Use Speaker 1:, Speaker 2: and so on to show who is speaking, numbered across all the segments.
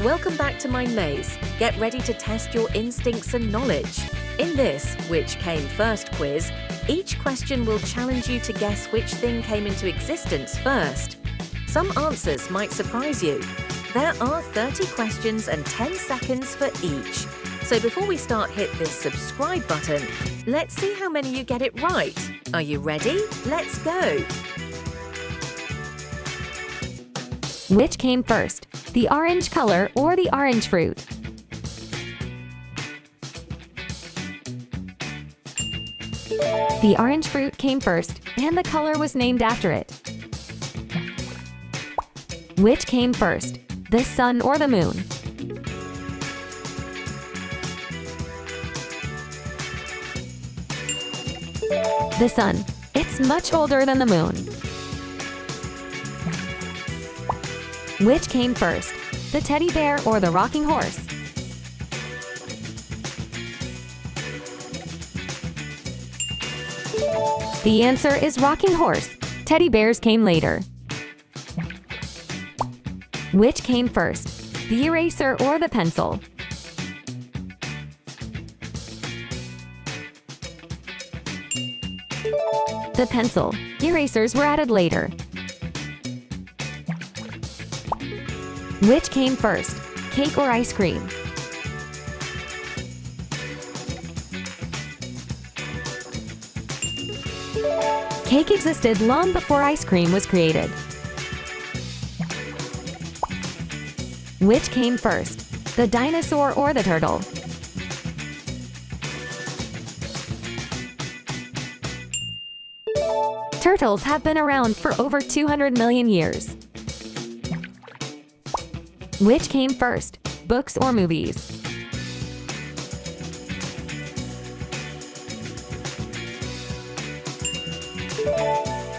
Speaker 1: Welcome back to my maze. Get ready to test your instincts and knowledge. In this Which Came First quiz, each question will challenge you to guess which thing came into existence first. Some answers might surprise you. There are 30 questions and 10 seconds for each. So before we start, hit this subscribe button. Let's see how many you get it right. Are you ready? Let's go!
Speaker 2: Which came first, the orange color or the orange fruit? The orange fruit came first, and the color was named after it. Which came first, the sun or the moon? The sun. It's much older than the moon. Which came first, the teddy bear or the rocking horse? The answer is rocking horse. Teddy bears came later. Which came first, the eraser or the pencil? The pencil. Erasers were added later. Which came first, cake or ice cream? Cake existed long before ice cream was created. Which came first, the dinosaur or the turtle? Turtles have been around for over 200 million years. Which came first, books or movies?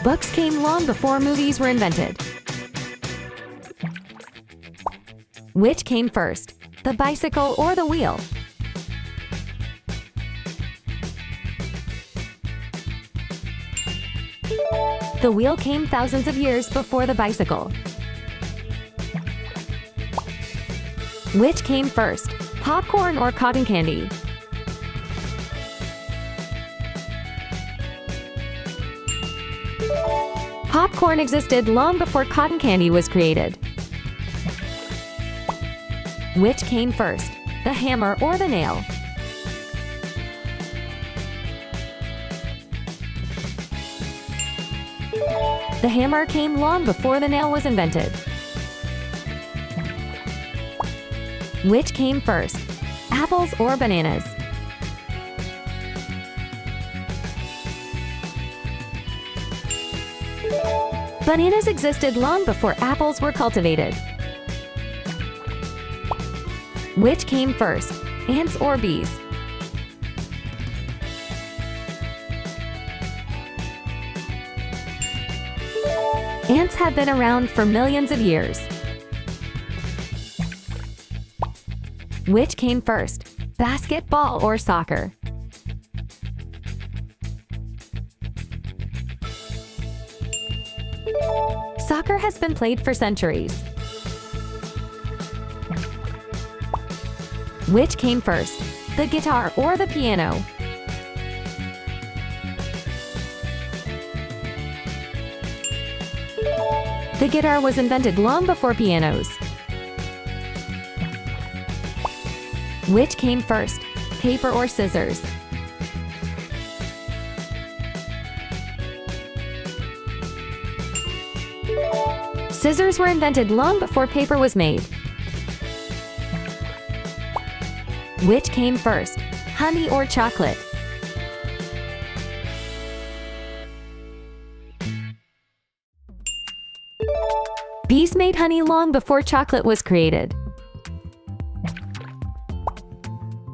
Speaker 2: Books came long before movies were invented. Which came first, the bicycle or the wheel? The wheel came thousands of years before the bicycle. Which came first, popcorn or cotton candy? Popcorn existed long before cotton candy was created. Which came first, the hammer or the nail? The hammer came long before the nail was invented. Which came first, apples or bananas? Bananas existed long before apples were cultivated. Which came first, ants or bees? Ants have been around for millions of years. Which came first, basketball or soccer? Soccer has been played for centuries. Which came first, the guitar or the piano? The guitar was invented long before pianos. Which came first, paper or scissors? Scissors were invented long before paper was made. Which came first, honey or chocolate? Bees made honey long before chocolate was created.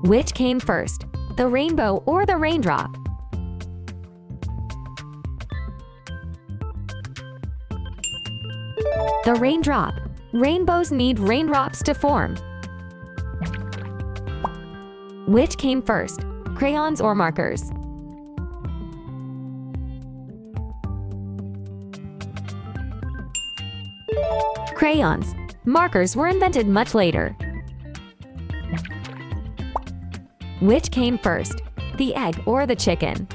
Speaker 2: Which came first, the rainbow or the raindrop? The raindrop. Rainbows need raindrops to form. Which came first, crayons or markers? Crayons. Markers were invented much later. Which came first, the egg or the chicken?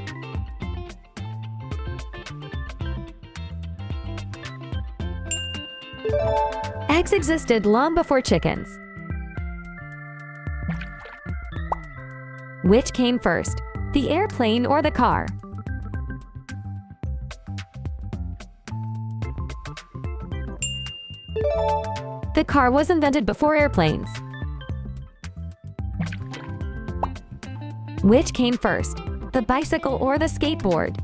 Speaker 2: Eggs existed long before chickens. Which came first, the airplane or the car? The car was invented before airplanes. Which came first, the bicycle or the skateboard?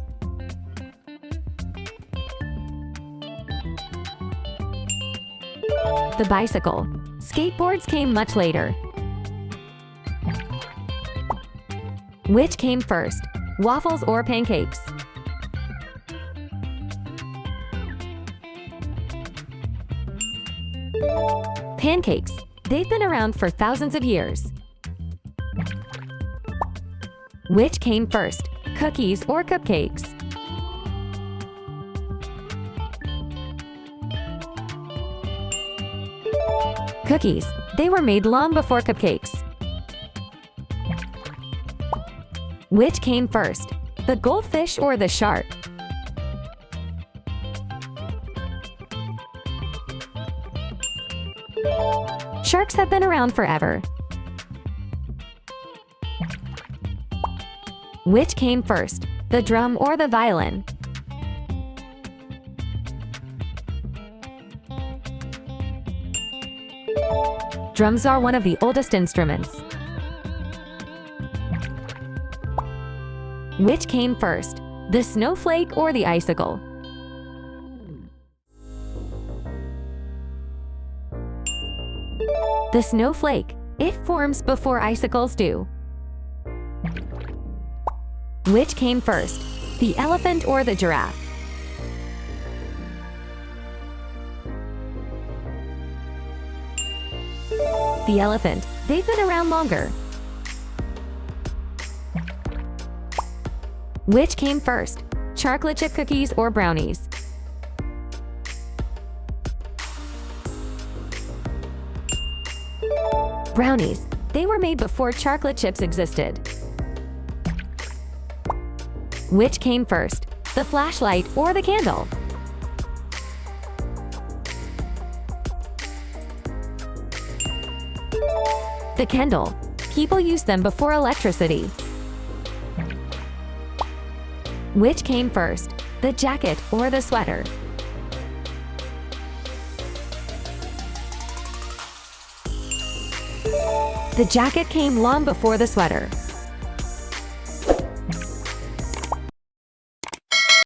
Speaker 2: The bicycle. Skateboards came much later. Which came first, waffles or pancakes? Pancakes. They've been around for thousands of years. Which came first, cookies or cupcakes? Cookies. They were made long before cupcakes. Which came first, the goldfish or the shark? Sharks have been around forever. Which came first, the drum or the violin? Drums are one of the oldest instruments. Which came first, the snowflake or the icicle? The snowflake. It forms before icicles do. Which came first, the elephant or the giraffe? The elephant. They've been around longer. Which came first, chocolate chip cookies or brownies? Brownies. They were made before chocolate chips existed. Which came first, the flashlight or the candle? The candle. People used them before electricity. Which came first, the jacket or the sweater? The jacket came long before the sweater.